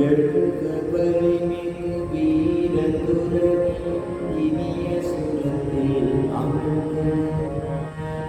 எழுக வலிமிகு வீரதுரணி இனிய சுரத்தில் அமுக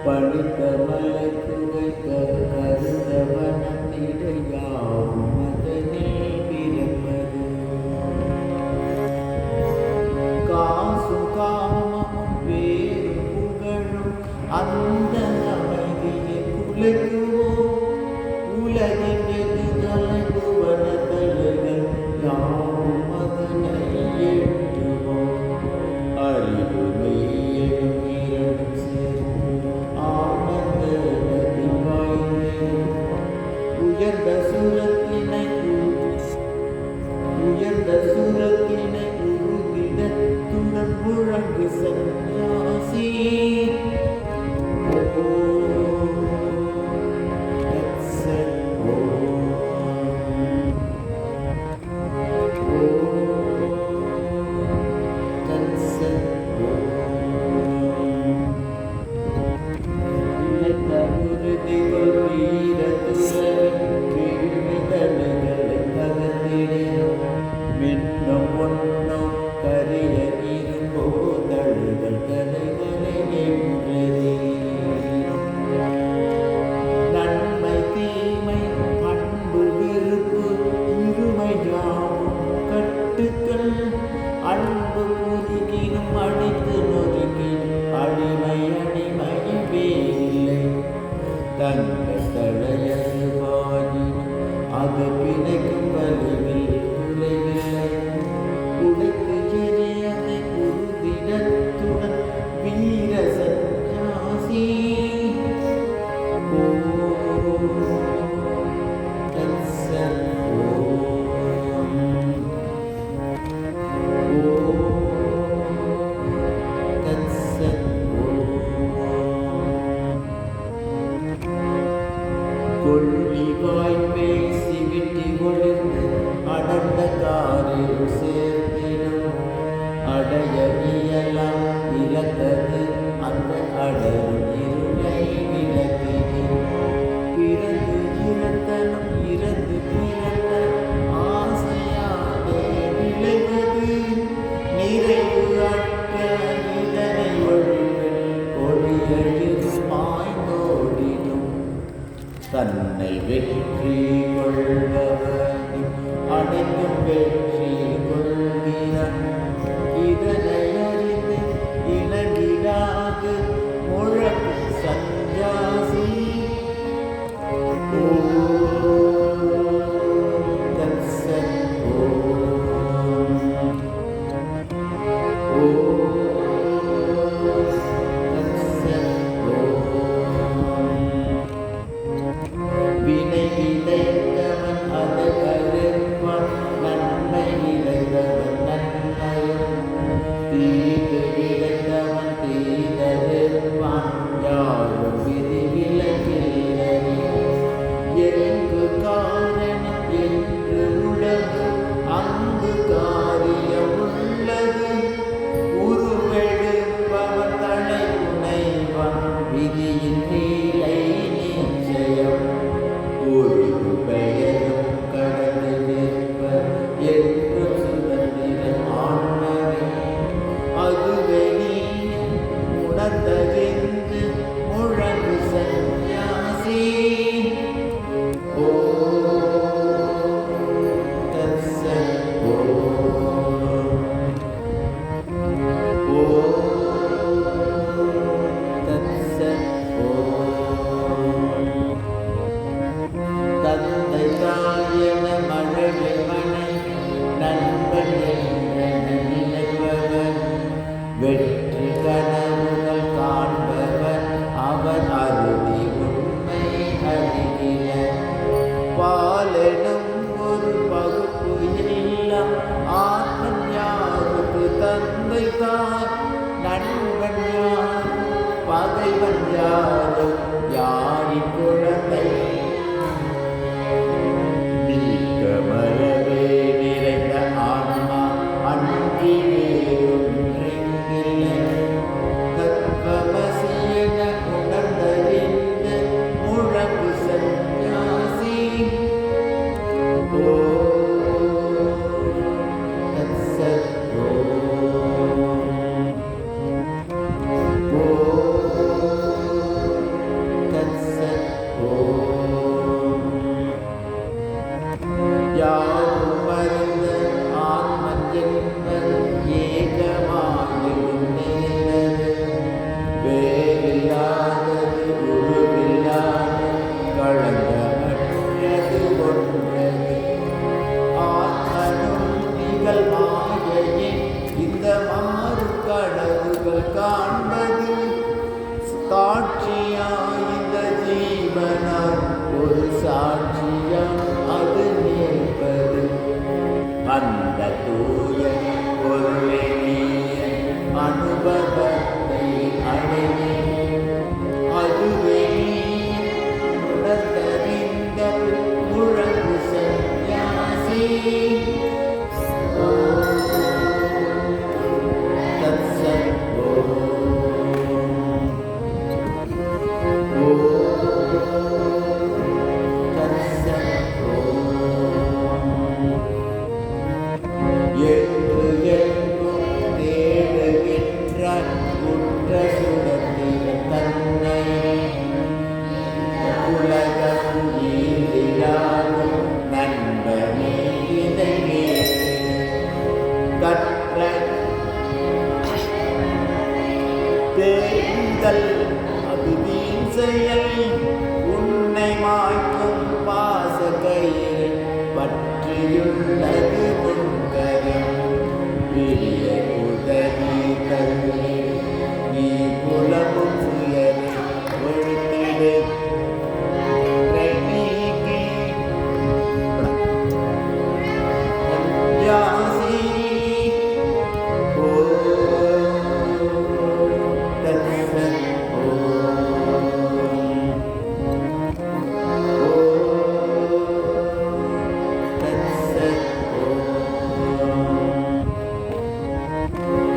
படுத்த மலக்குகைக்க கருத்தவனத்திடையாவும் அதனில் பிறப்பது காசும் காமமும் பேரும் புகழும் அந்த அமைதியை குலைக்குவோம் உலகின் வெகு தலைகுவன தலைகள் யாவும் அதனை எட்டுவோம் அறிவு மெய்யெழும் இரண்டும் சேர்ந்து ஆனந்த நதி பாய்ந்து உயர்ந்த சுரத்தினை உருவிடத்துடன் முழங்கு சந்நியாசி நன்மை தீமை அன்பு வெறுப்பு இருமை யாவும் கட்டுக்கள் அன்பு குறுகினும் அடித்து நொறுக்கினும் அடிமையே இல்லை தங்கள் தழையது வாயினும் அது பிணைக்கும் வலிவில் குறைவில்லை உடைக்கு எரியதை உறுதிடத்துடன் வீர சந்நியாசி கொள்ளிவாய் பேசி விட்டி ஒழிந்து அடர்ந்த காரில் சேர்த்திடும் அடைய இயலாம் இழந்தது அந்த அடரும் இருளை விளக்கிது பிறந்து இறந்தனும் இறந்து பிறந்த ஆசையாலே விளைவது நிறைவு அற்ற இதனை ஒழிவில் கொடியழிவு மாய்ந்தோடிடும் தன்னை வெற்றி கொள்பவனி அனைத்தும் வெற்றி கொள்கிறான் இதனை அறிந்து இணங்கிடாது முழக்கும் சந்நியாசி வினை விதைத்தவன் அதை அறுப்பான் நன்மை விளைந்தவன் நன்மை காண்பது காட்சியாய் இந்த ஜீவனாய் ஒரு சாட்சியாய் அது நிற்பது அந்த தூய பொருளை அனுபவத்தை அடையே அதுவே உணர்ந்தறிந்த முழங்கு சந்நியாசி அது வீண் செயல் உன்னை மாய்க்கும் பாச கையில் பற்றியுள்ளது முன்கரம் பெரிய உதவி தள்ளி நீ புலமும் சுயரை ஒழுங்கிடு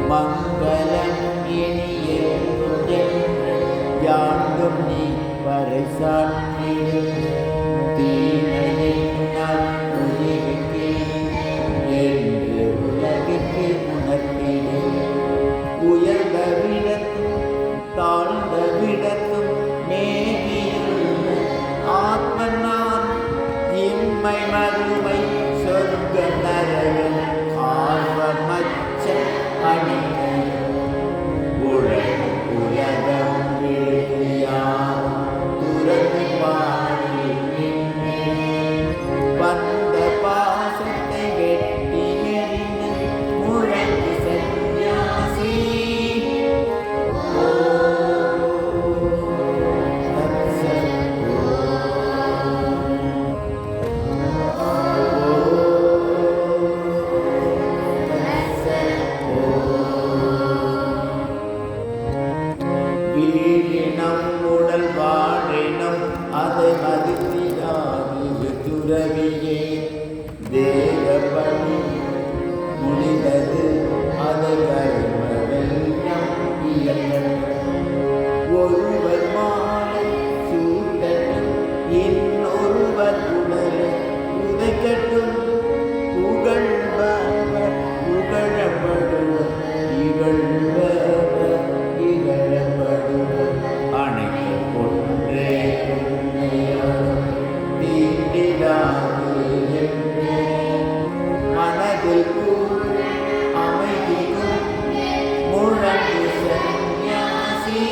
மங்களம் இனியும் யாண்டும் நீ வரை சாற்றிடும் தீமையை நான் உயிருக்கு என்று உலகிற்கு உணர்த்திடும் உயர்ந்த விடத்தும் தாழ்ந்த விடத்தும் மேவியுள்ள ஆத்ம நான் இம்மை மறுமை சொர்க்க நரகம் ஆர்வமச்ச உலகம் விழுதியார் துறந்து பாடி வந்த பாசத்தை வெட்டி எறிந்து முழங்கு சந்நியாசி வீழினம் உடல் வாழினம் அதை மதிப்பிடாது துறவியே தேவபணி முடிந்தது அதை கருமவெல்லாம் ஒருவர் மாலை சூட்டட்டும் இன்னொருவர் உடலை உதைக்கட்டும் புகழ்பவர் புகழப்படுவர் இகழ்பவர் இகழப்படுவர் அனைத்து ஒன்றே தீண்டிடாது என்றே மனதில் அமைதியும் முழங்கு சந்நியாசி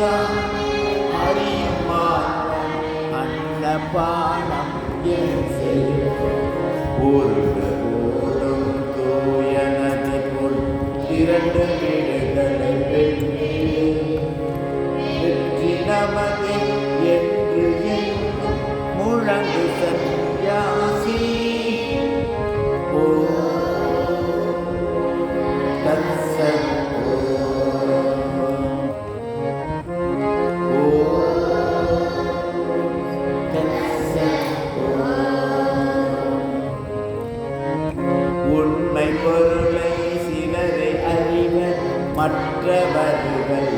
நீதான் அறியும் மாற்றம் அந்த பாடம் என் செய்யும் போலும் தூய நதி போல் இரண்டு வீடுகளை வெற்றி நமது என்று எண்ணும் முழங்கு சன்னியாசி ஓ தத்சத் உண்மை பொருளை சிலரை அறிவர் மற்றவர்கள்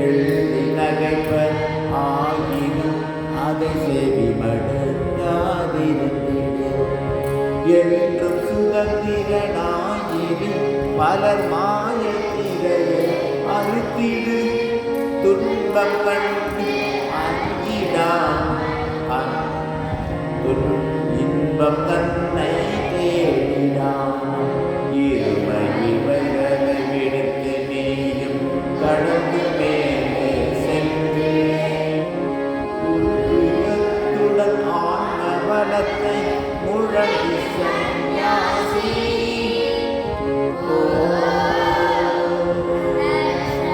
எழுதி நகைப்பர் ஆகினும் அதை செவிமடுத்தாதிருந்திடு என்றும் சுதந்திரனாயினும் பலர் மாயத்திரையை அறுத்திடு துன்பம் கண்டு அஞ்சிடான் இன்பம் தன்னை தேடினான் இருமை இவைகளை விடுத்து நீயும் கடந்து மேலே சென்று உருவத்துடன் ஆன்ம வளத்தை முழங்கி சன்னியாசி ஓ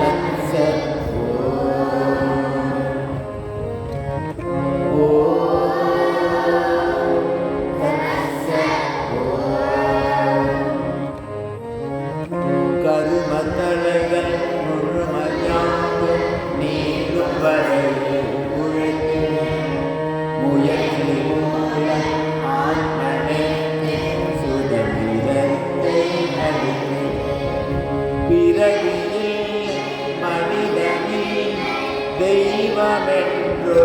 தத்சத் ஓ கருமத்தலைகள் முழுமையாக நீளும் வரையில் உழைத்து முயற்சி மூலம் ஆத்மனே சுதந்திரத்தை அளித்து பிறவியில் மனிதனில் தெய்வமென்று